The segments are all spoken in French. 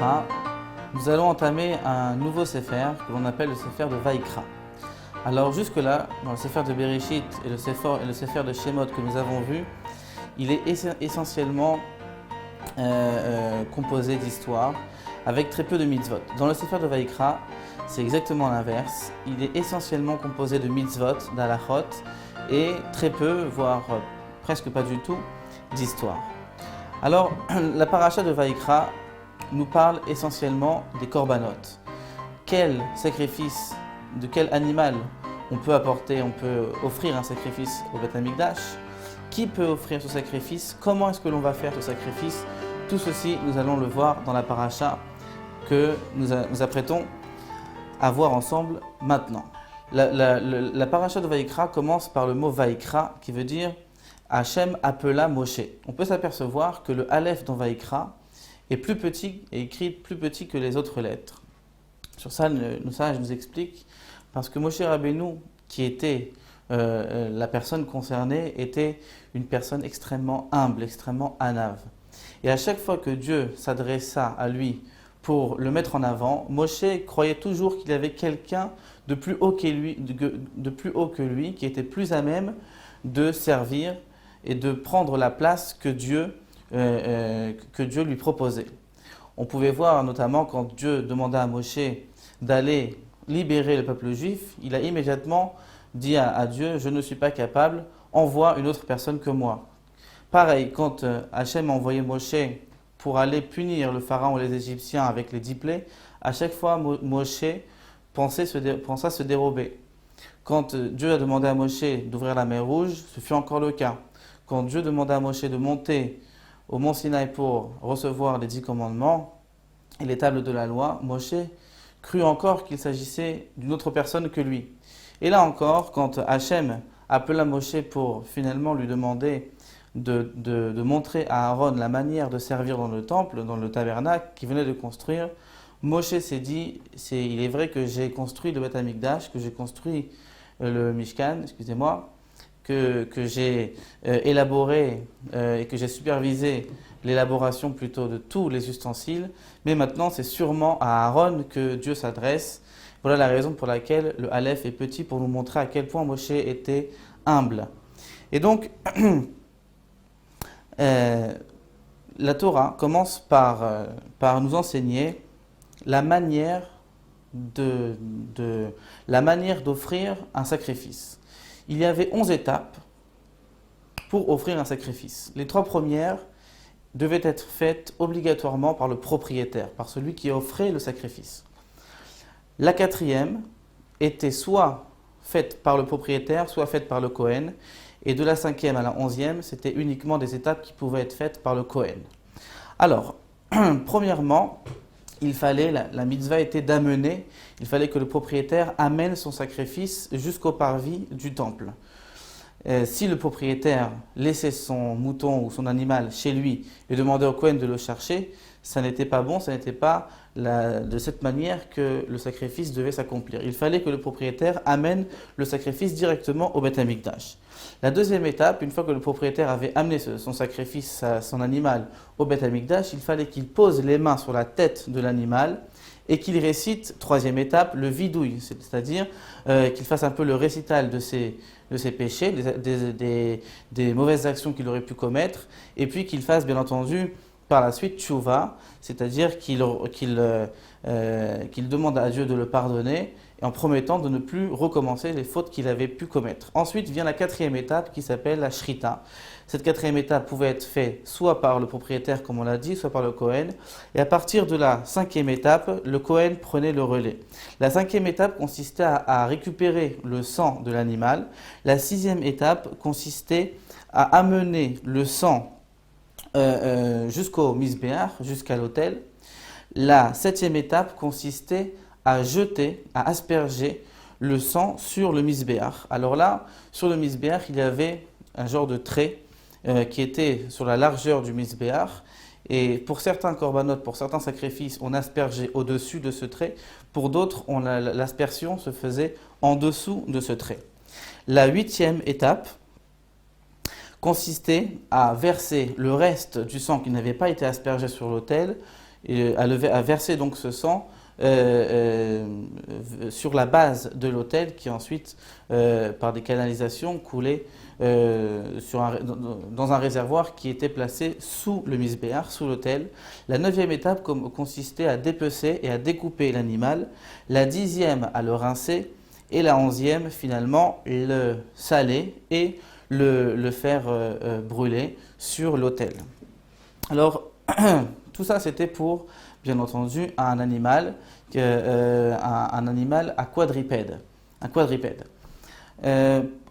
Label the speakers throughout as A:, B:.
A: Vaïkra, nous allons entamer un nouveau Sefer que l'on appelle le Sefer de Vaïkra. Alors jusque-là, dans le Sefer de Bereshit et le Sefer de Shemot que nous avons vu, il est essentiellement composé d'histoires avec très peu de mitzvot. Dans le Sefer de Vaïkra, c'est exactement l'inverse. Il est essentiellement composé de mitzvot, d'halachot et très peu, voire presque pas du tout, d'histoires. Alors, la paracha de Vaïkra nous parle essentiellement des korbanot. Quel sacrifice, de quel animal on peut offrir un sacrifice au Beth Amikdash? Qui peut offrir ce sacrifice? Comment est-ce que l'on va faire ce sacrifice? Tout ceci, nous allons le voir dans la paracha que nous apprêtons à voir ensemble maintenant. La paracha de Vaïkra commence par le mot Vaïkra qui veut dire Hachem appela Moshe. On peut s'apercevoir que le Aleph dans Vaïkra est plus petit et écrit plus petit que les autres lettres. Sur ça, nos sages nous expliquent parce que Moshe Rabbeinu, qui était la personne concernée, était une personne extrêmement humble, extrêmement anave. Et à chaque fois que Dieu s'adressa à lui pour le mettre en avant, Moshe croyait toujours qu'il y avait quelqu'un de plus haut que lui, qui était plus à même de servir et de prendre la place que Dieu lui proposait. On pouvait voir notamment quand Dieu demanda à Moshe d'aller libérer le peuple juif, il a immédiatement dit à Dieu « Je ne suis pas capable, envoie une autre personne que moi ». Pareil, quand Hachem a envoyé Moshe pour aller punir le pharaon et les Égyptiens avec les 10 plaies, à chaque fois Moshe pensa se dérober. Quand Dieu a demandé à Moshe d'ouvrir la mer Rouge, ce fut encore le cas. Quand Dieu demanda à Moshe de monter au mont Sinaï pour recevoir les 10 commandements et les tables de la loi, Moshe crut encore qu'il s'agissait d'une autre personne que lui. Et là encore, quand Hachem appela Moshe pour finalement lui demander de montrer à Aaron la manière de servir dans le temple, dans le tabernacle qu'il venait de construire, Moshe s'est dit, il est vrai que j'ai construit le Beth Amikdash, que j'ai construit le Mishkan, que j'ai élaboré et que j'ai supervisé l'élaboration plutôt de tous les ustensiles, mais maintenant c'est sûrement à Aaron que Dieu s'adresse. Voilà la raison pour laquelle le Aleph est petit, pour nous montrer à quel point Moshe était humble. Et donc, la Torah commence par nous enseigner la manière d'offrir un sacrifice. Il y avait 11 étapes pour offrir un sacrifice. Les 3 premières devaient être faites obligatoirement par le propriétaire, par celui qui offrait le sacrifice. La 4e était soit faite par le propriétaire, soit faite par le Kohen. Et de la 5e à la 11e, c'était uniquement des étapes qui pouvaient être faites par le Kohen. Alors, premièrement, la mitzvah était d'amener, il fallait que le propriétaire amène son sacrifice jusqu'au parvis du temple. Si le propriétaire laissait son mouton ou son animal chez lui et demandait au Kohen de le chercher, ça n'était pas bon, ça n'était pas de cette manière que le sacrifice devait s'accomplir. Il fallait que le propriétaire amène le sacrifice directement au Beth Amikdash. La 2e étape, une fois que le propriétaire avait amené son sacrifice, son animal au Beth Amikdash, il fallait qu'il pose les mains sur la tête de l'animal et qu'il récite, 3e étape, le vidouille, c'est-à-dire qu'il fasse un peu le récital de ses péchés, des mauvaises actions qu'il aurait pu commettre, et puis qu'il fasse bien entendu par la suite tchouva, c'est-à-dire qu'il demande à Dieu de le pardonner et en promettant de ne plus recommencer les fautes qu'il avait pu commettre. Ensuite vient la 4e étape qui s'appelle la shrita. Cette 4e étape pouvait être faite soit par le propriétaire, comme on l'a dit, soit par le Kohen. Et à partir de la 5e étape, le Kohen prenait le relais. La 5e étape consistait à récupérer le sang de l'animal. La 6e étape consistait à amener le sang jusqu'au misbéach, jusqu'à l'autel. La 7e étape consistait à asperger le sang sur le misbéach. Alors là, sur le misbéach, il y avait un genre de trait qui était sur la largeur du misbéach. Et pour certains korbanot, pour certains sacrifices, on aspergeait au-dessus de ce trait. Pour d'autres, l'aspersion se faisait en dessous de ce trait. La 8e étape consistait à verser le reste du sang qui n'avait pas été aspergé sur l'autel à verser donc ce sang sur la base de l'autel qui ensuite, par des canalisations, coulait dans un réservoir qui était placé sous le misbéach, sous l'autel. La 9e étape consistait à dépecer et à découper l'animal, la 10e à le rincer et la 11e finalement le saler et le faire brûler sur l'autel. Alors tout ça c'était pour bien entendu un animal à quadripède. Un quadripède.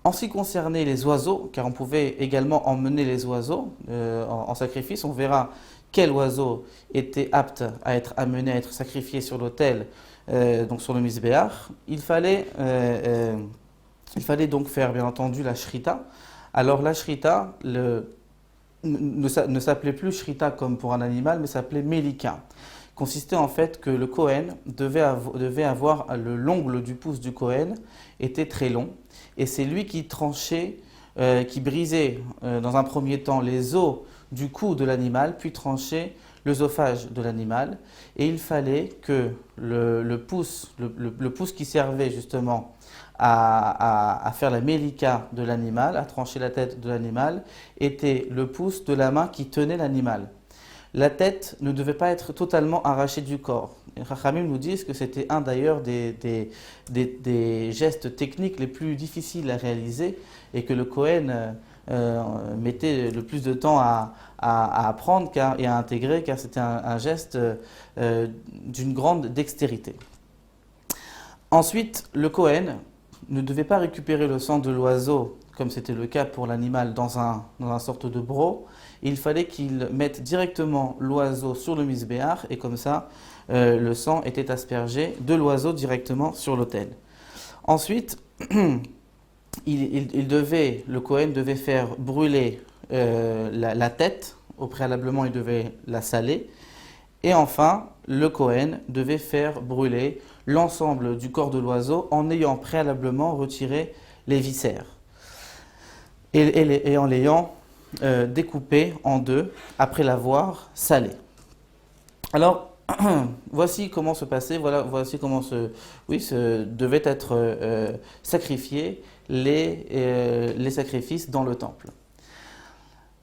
A: En ce qui concernait les oiseaux, car on pouvait également emmener les oiseaux en sacrifice, on verra quel oiseau était apte à être amené à être sacrifié sur l'autel, donc sur le misbéach. Il fallait donc faire bien entendu la shrita. Alors la shrita ne s'appelait plus shrita comme pour un animal, mais s'appelait melika. Consistait en fait que le Kohen devait avoir l'ongle du pouce du Kohen était très long et c'est lui qui tranchait, qui brisait dans un premier temps les os du cou de l'animal, puis tranchait l'œsophage de l'animal et il fallait que le pouce qui servait justement à faire la mélika de l'animal, à trancher la tête de l'animal, était le pouce de la main qui tenait l'animal. La tête ne devait pas être totalement arrachée du corps. Les Chachamim nous disent que c'était un d'ailleurs des gestes techniques les plus difficiles à réaliser et que le Kohen mettait le plus de temps à apprendre et à intégrer car c'était un geste d'une grande dextérité. Ensuite, le Kohen ne devait pas récupérer le sang de l'oiseau comme c'était le cas pour l'animal dans un sorte de broc. Il fallait qu'il mette directement l'oiseau sur le misbéach et comme ça, le sang était aspergé de l'oiseau directement sur l'autel. Ensuite, le Kohen devait faire brûler la tête. Préalablement, il devait la saler. Et enfin, le Kohen devait faire brûler l'ensemble du corps de l'oiseau en ayant préalablement retiré les viscères et en l'ayant découpé en deux après l'avoir salé. Alors, voici comment se passait, voici comment devaient être sacrifiés les sacrifices dans le temple.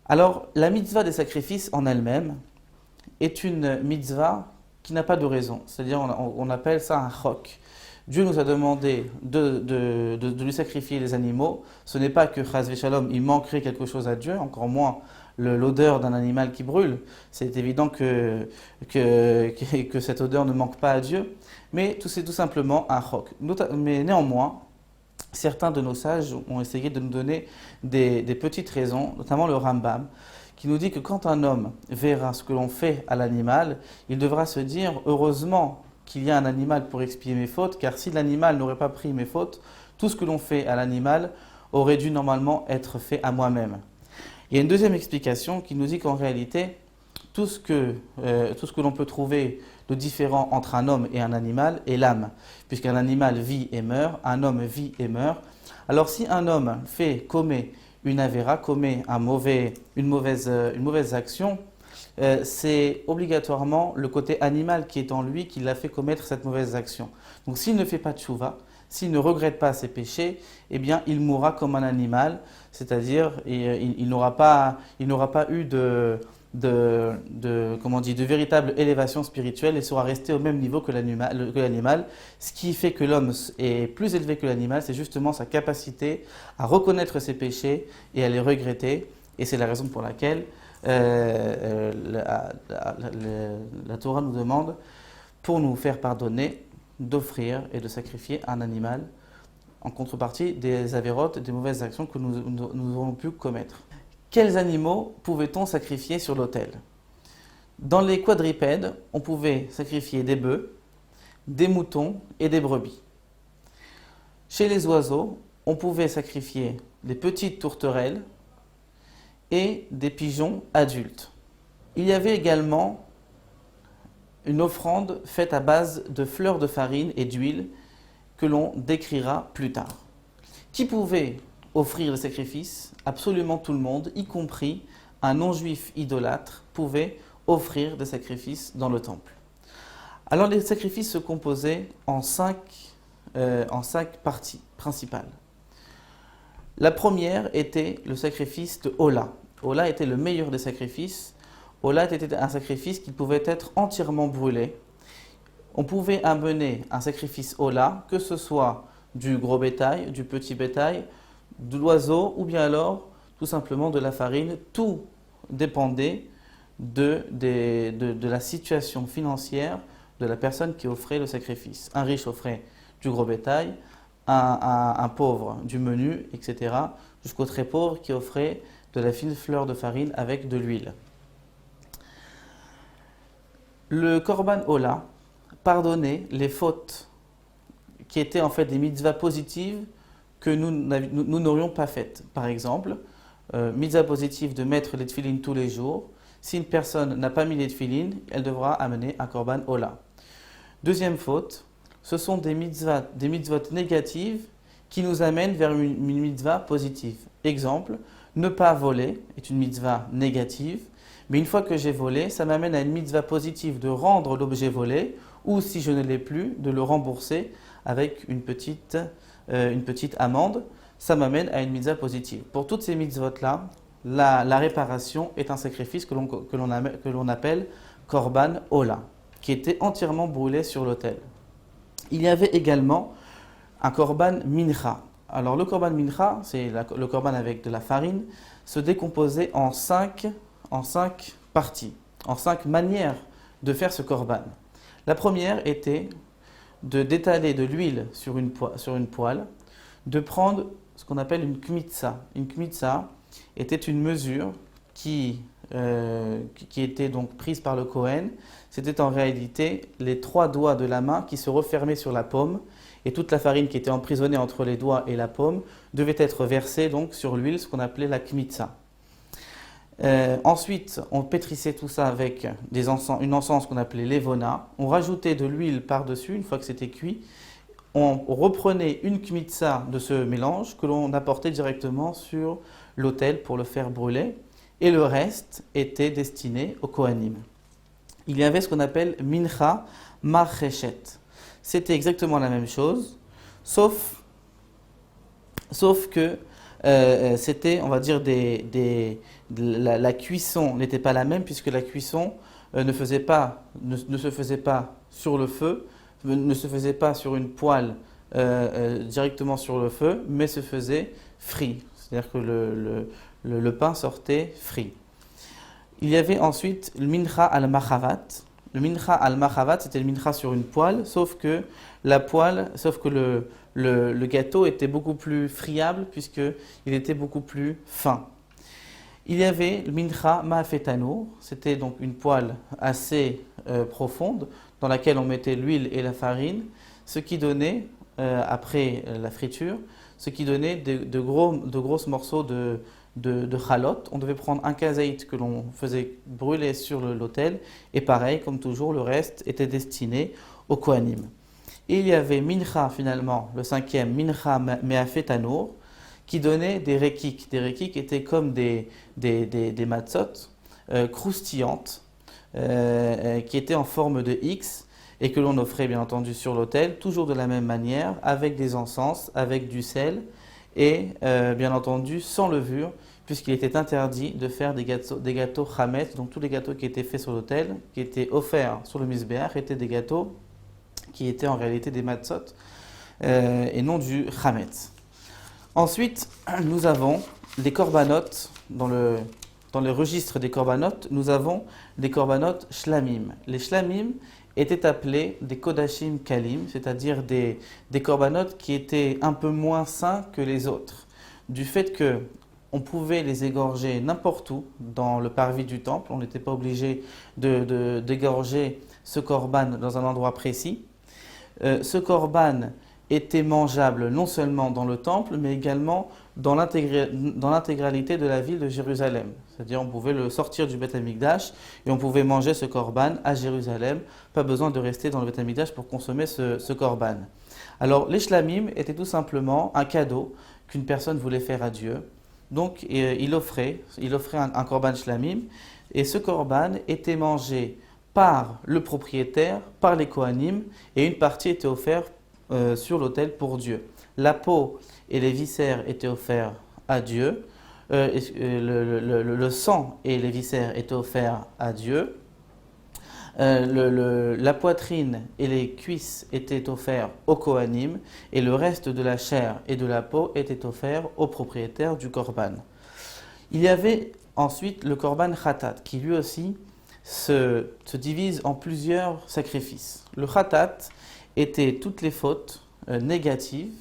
A: Alors, la mitzvah des sacrifices en elle-même est une mitzvah qui n'a pas de raison, c'est-à-dire on appelle ça un chok. Dieu nous a demandé de lui sacrifier les animaux. Ce n'est pas que chas v'shalom, il manquerait quelque chose à Dieu, encore moins l'odeur d'un animal qui brûle. C'est évident que cette odeur ne manque pas à Dieu, mais c'est tout simplement un chok. Mais néanmoins, certains de nos sages ont essayé de nous donner des petites raisons, notamment le Rambam, qui nous dit que quand un homme verra ce que l'on fait à l'animal, il devra se dire « heureusement » qu'il y a un animal pour expier mes fautes, car si l'animal n'aurait pas pris mes fautes, tout ce que l'on fait à l'animal aurait dû normalement être fait à moi-même. Il y a une deuxième explication qui nous dit qu'en réalité, tout ce que l'on peut trouver de différent entre un homme et un animal est l'âme, puisqu'un animal vit et meurt, un homme vit et meurt. Alors si un homme commet une avéra, commet une mauvaise action, c'est obligatoirement le côté animal qui est en lui qui l'a fait commettre cette mauvaise action. Donc s'il ne fait pas de tchouva, s'il ne regrette pas ses péchés, eh bien il mourra comme un animal, c'est-à-dire il n'aura pas eu de véritable élévation spirituelle et sera resté au même niveau que l'animal. Ce qui fait que l'homme est plus élevé que l'animal, c'est justement sa capacité à reconnaître ses péchés et à les regretter, et c'est la raison pour laquelle la Torah nous demande, pour nous faire pardonner, d'offrir et de sacrifier un animal en contrepartie des avérotes, des mauvaises actions que nous aurons pu commettre. Quels animaux pouvait-on sacrifier sur l'autel ? Dans les quadripèdes, on pouvait sacrifier des bœufs, des moutons et des brebis. Chez les oiseaux, on pouvait sacrifier des petites tourterelles et des pigeons adultes. Il y avait également une offrande faite à base de fleurs de farine et d'huile que l'on décrira plus tard. Qui pouvait offrir le sacrifice ? Absolument tout le monde, y compris un non-juif idolâtre, pouvait offrir des sacrifices dans le temple. Alors les sacrifices se composaient en cinq parties principales. La première était le sacrifice de Ola. Ola était le meilleur des sacrifices. Ola était un sacrifice qui pouvait être entièrement brûlé. On pouvait amener un sacrifice Ola, que ce soit du gros bétail, du petit bétail, de l'oiseau ou bien alors tout simplement de la farine. Tout dépendait de la situation financière de la personne qui offrait le sacrifice. Un riche offrait du gros bétail, un pauvre du menu, etc. Jusqu'au très pauvre qui offrait de la fine fleur de farine avec de l'huile. Le Korban Ola pardonnait les fautes qui étaient en fait des mitzvahs positives que nous n'aurions pas faites. Par exemple, mitzvah positive de mettre les tefilines tous les jours. Si une personne n'a pas mis les tefilines, elle devra amener un Korban Ola. Deuxième faute, ce sont des mitzvot négatives qui nous amènent vers une mitzvah positive. Exemple, ne pas voler est une mitzvah négative, mais une fois que j'ai volé, ça m'amène à une mitzvah positive de rendre l'objet volé, ou si je ne l'ai plus, de le rembourser avec une petite amende. Ça m'amène à une mitzvah positive. Pour toutes ces mitzvot-là, la réparation est un sacrifice que l'on appelle Korban Ola, qui était entièrement brûlé sur l'autel. Il y avait également un Korban Mincha. Alors le Korban Mincha, c'est le Korban avec de la farine, se décomposait en cinq parties, en 5 manières de faire ce Korban. La première était d'étaler de l'huile sur une poêle, de prendre ce qu'on appelle une kmitsa. Une kmitsa était une mesure qui était donc prise par le Kohen. C'était en réalité les 3 doigts de la main qui se refermaient sur la paume, et toute la farine qui était emprisonnée entre les doigts et la paume devait être versée donc sur l'huile, ce qu'on appelait la kmitsa. Ensuite, on pétrissait tout ça avec une encens qu'on appelait levona. On rajoutait de l'huile par-dessus une fois que c'était cuit. On reprenait une kmitsa de ce mélange que l'on apportait directement sur l'autel pour le faire brûler. Et le reste était destiné au Kohanim. Il y avait ce qu'on appelle mincha marcheshet. C'était exactement la même chose, sauf que c'était, on va dire, la cuisson n'était pas la même, puisque la cuisson ne se faisait pas sur le feu, ne se faisait pas sur une poêle directement sur le feu, mais se faisait frit. C'est-à-dire que le pain sortait frit. Il y avait ensuite le mincha al-machavat. Le mincha al-machavat, c'était le mincha sur une poêle, sauf que le gâteau était beaucoup plus friable puisqu'il était beaucoup plus fin. Il y avait le mincha ma'afetano, c'était donc une poêle assez profonde dans laquelle on mettait l'huile et la farine, ce qui donnait, après la friture, ce qui donnait de gros morceaux de chalot. On devait prendre un kazaït que l'on faisait brûler sur l'autel, et pareil, comme toujours, le reste était destiné au Kohanim. Et il y avait mincha, finalement, le 5e, mincha me'afetanour, qui donnait des rekik. Des rekik étaient comme des matzot croustillantes, qui étaient en forme de X, et que l'on offrait bien entendu sur l'autel, toujours de la même manière, avec des encens, avec du sel, et bien entendu sans levure, puisqu'il était interdit de faire des gâteaux chametz. Donc tous les gâteaux qui étaient faits sur l'autel, qui étaient offerts sur le misbéach, étaient des gâteaux qui étaient en réalité des matzot, et non du chametz. Ensuite, nous avons des korbanot, dans le registre des korbanot, nous avons des korbanot shlamim. Les shlamim étaient appelés des kodashim kalim, c'est-à-dire des korbanot qui étaient un peu moins saints que les autres, du fait que on pouvait les égorger n'importe où dans le parvis du temple. On n'était pas obligé d'égorger ce korban dans un endroit précis. Ce korban était mangeable non seulement dans le temple, mais également dans l'intégralité de la ville de Jérusalem. C'est-à-dire on pouvait le sortir du Beth Amikdash et on pouvait manger ce korban à Jérusalem. Pas besoin de rester dans le Beth Amikdash pour consommer ce korban. Alors les shlamim étaient tout simplement un cadeau qu'une personne voulait faire à Dieu. Donc il offrait un korban shlamim, et ce korban était mangé par le propriétaire, par les kohanim, et une partie était offerte sur l'autel pour Dieu. La peau et les viscères étaient offerts à Dieu, le sang et les viscères étaient offerts à Dieu, la poitrine et les cuisses étaient offerts aux kohanim, et le reste de la chair et de la peau était offert au propriétaire du korban. Il y avait ensuite le korban khatat, qui lui aussi se divise en plusieurs sacrifices. Le khatat était toutes les fautes négatives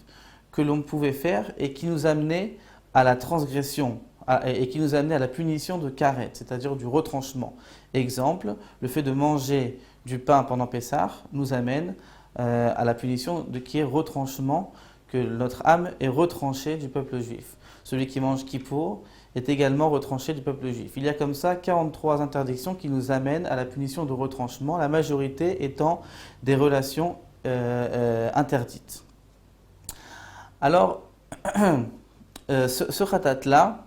A: que l'on pouvait faire et qui nous amenaient à la transgression et qui nous amenaient à la punition de karet, c'est-à-dire du retranchement. Exemple, le fait de manger du pain pendant Pessah nous amène à la punition qui est retranchement, que notre âme est retranchée du peuple juif. Celui qui mange Kippour est également retranché du peuple juif. Il y a comme ça 43 interdictions qui nous amènent à la punition de retranchement, la majorité étant des relations interdites. Alors, ce khatat-là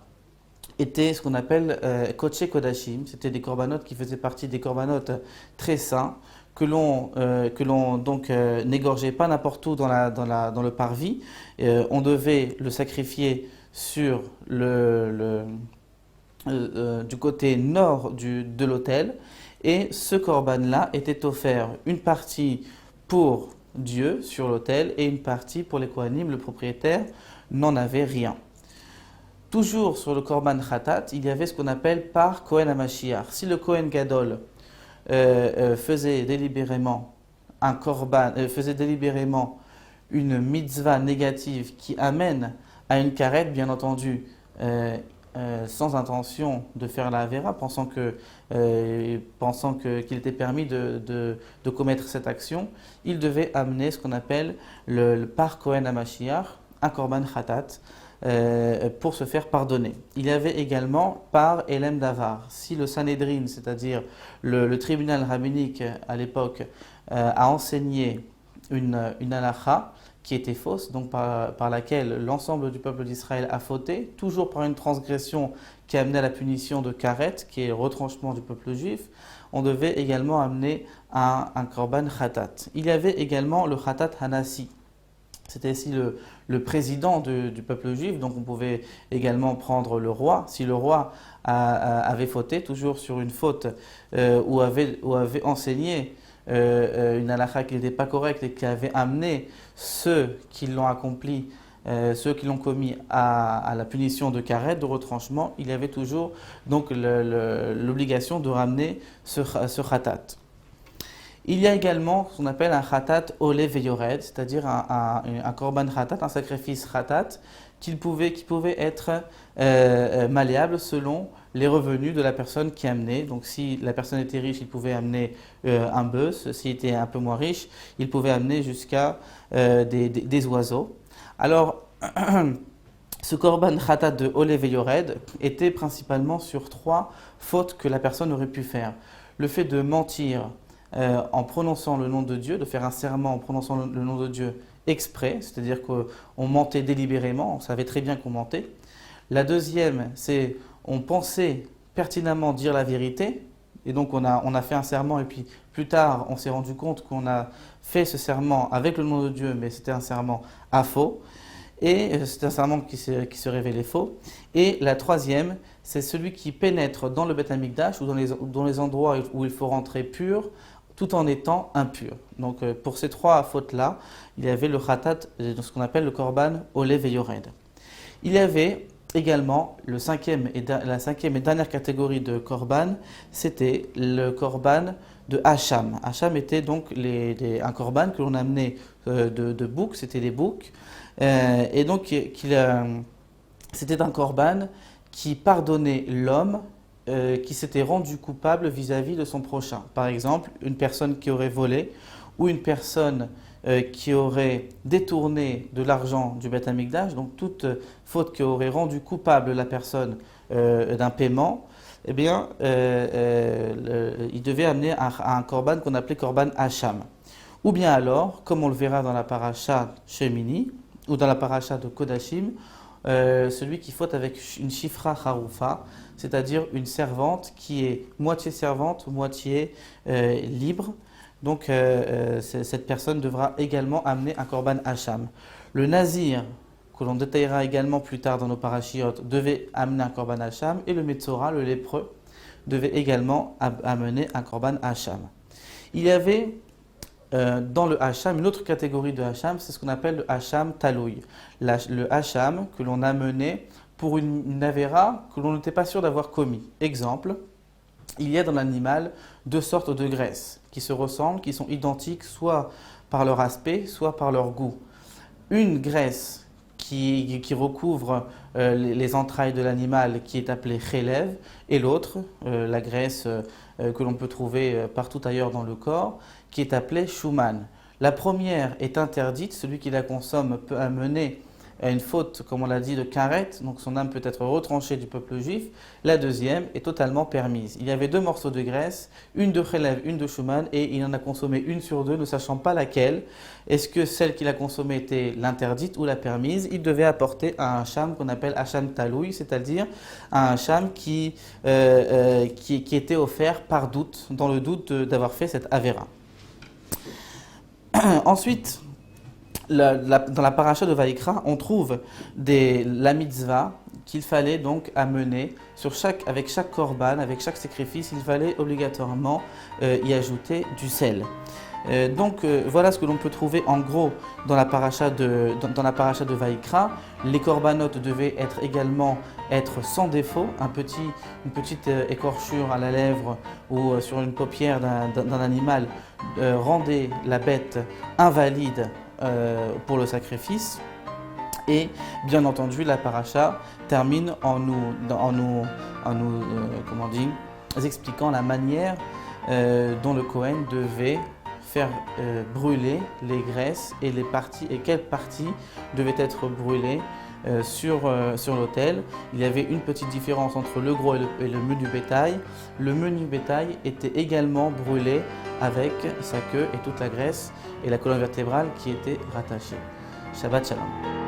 A: était ce qu'on appelle Kodesh Kodashim. C'était des corbanotes qui faisaient partie des corbanotes très saints, que l'on donc n'égorgeait pas n'importe où dans le parvis. On devait le sacrifier sur du côté nord de l'autel, et ce korban-là était offert une partie pour Dieu sur l'autel et une partie pour les kohanim. Le propriétaire n'en avait rien. Toujours sur le korban khatat, il y avait ce qu'on appelle par Kohen HaMashiach. Si le Kohen Gadol faisait délibérément une mitzvah négative qui amène à une karet, bien entendu, sans intention de faire la avera, pensant qu'il était permis de commettre cette action, il devait amener ce qu'on appelle le par Kohen HaMashiach, un korban khatat, pour se faire pardonner. Il y avait également par Elem Davar. Si le Sanhedrin, c'est-à-dire le tribunal rabbinique à l'époque, a enseigné une halakha qui était fausse, donc par laquelle l'ensemble du peuple d'Israël a fauté, toujours par une transgression qui a amené à la punition de karet, qui est le retranchement du peuple juif, on devait également amener un korban khatat. Il y avait également le khatat hanasi. C'était ici le président du peuple juif, donc on pouvait également prendre le roi. Si le roi avait fauté, toujours sur une faute ou avait enseigné une halakha qui n'était pas correcte et qui avait amené ceux qui l'ont accompli, ceux qui l'ont commis à la punition de karet, de retranchement, il y avait toujours donc l'obligation de ramener ce khatat. Il y a également ce qu'on appelle un khatat olé veyored, c'est-à-dire un korban khatat, un sacrifice khatat, qui pouvait être malléable selon les revenus de la personne qui amenait. Donc si la personne était riche, il pouvait amener un bœuf. S'il était un peu moins riche, il pouvait amener jusqu'à des oiseaux. Alors, ce korban khatat de olé veyored était principalement sur 3 fautes que la personne aurait pu faire. Le fait de mentir en prononçant le nom de Dieu, de faire un serment en prononçant le nom de Dieu exprès, c'est-à-dire qu'on mentait délibérément, on savait très bien qu'on mentait. La deuxième, c'est on pensait pertinemment dire la vérité, et donc on a fait un serment, et puis plus tard on s'est rendu compte qu'on a fait ce serment avec le nom de Dieu, mais c'était un serment à faux, et c'était un serment qui se révélait faux. Et la troisième, c'est celui qui pénètre dans le Beth Amikdash ou dans les endroits où il faut rentrer pur, tout en étant impur. Donc pour ces 3 fautes-là, il y avait le khatat, ce qu'on appelle le korban olé veyored. Il y avait également la 5e et dernière catégorie de korban, c'était le korban de Hacham. Hacham était donc un korban que l'on amenait de boucs, c'était des boucs, et donc c'était un korban qui pardonnait l'homme qui s'était rendu coupable vis-à-vis de son prochain. Par exemple, une personne qui aurait volé ou une personne qui aurait détourné de l'argent du Beth Amikdash, donc toute faute qui aurait rendu coupable la personne d'un paiement, eh bien, il devait amener un korban qu'on appelait korban Hacham. Ou bien alors, comme on le verra dans la paracha Shemini ou dans la paracha de Kodashim, celui qui faute avec une shifra haroufa, c'est-à-dire une servante qui est moitié servante, moitié libre. Donc cette personne devra également amener un korban hacham. Le nazir, que l'on détaillera également plus tard dans nos parachiotes, devait amener un korban hacham, et le metzora, le lépreux, devait également amener un korban hacham. Il y avait dans le hacham une autre catégorie de hacham, c'est ce qu'on appelle le hacham talouy. Le hacham que l'on amenait pour une avéra que l'on n'était pas sûr d'avoir commis. Exemple, il y a dans l'animal deux sortes de graisses qui se ressemblent, qui sont identiques soit par leur aspect, soit par leur goût. Une graisse qui recouvre les entrailles de l'animal qui est appelée chelev, et l'autre, la graisse que l'on peut trouver partout ailleurs dans le corps, qui est appelée shuman. La première est interdite, celui qui la consomme peut amener à une faute, comme on l'a dit, de karet, donc son âme peut être retranchée du peuple juif. La deuxième est totalement permise. Il y avait deux morceaux de graisse, une de chelev, une de shuman, et il en a consommé une sur deux, ne sachant pas laquelle. Est-ce que celle qu'il a consommée était l'interdite ou la permise? Il devait apporter un hacham qu'on appelle hacham talouy, c'est-à-dire un hacham qui était offert par doute, dans le doute d'avoir fait cette avéra. Ensuite, dans la paracha de Vaïkra, on trouve la mitzvah qu'il fallait donc amener avec chaque korban, avec chaque sacrifice, il fallait obligatoirement y ajouter du sel. Voilà ce que l'on peut trouver en gros dans la paracha de Vaïkra. Les corbanotes devaient également être sans défaut. Une petite écorchure à la lèvre ou sur une paupière d'un animal rendait la bête invalide pour le sacrifice. Et bien entendu, la paracha termine en nous expliquant la manière dont le Kohen devait faire brûler les graisses et quelles parties devaient être brûlées sur l'autel. Il y avait une petite différence entre le gros et le menu bétail. Le menu bétail était également brûlé avec sa queue et toute la graisse et la colonne vertébrale qui était rattachée. Shabbat Shalom.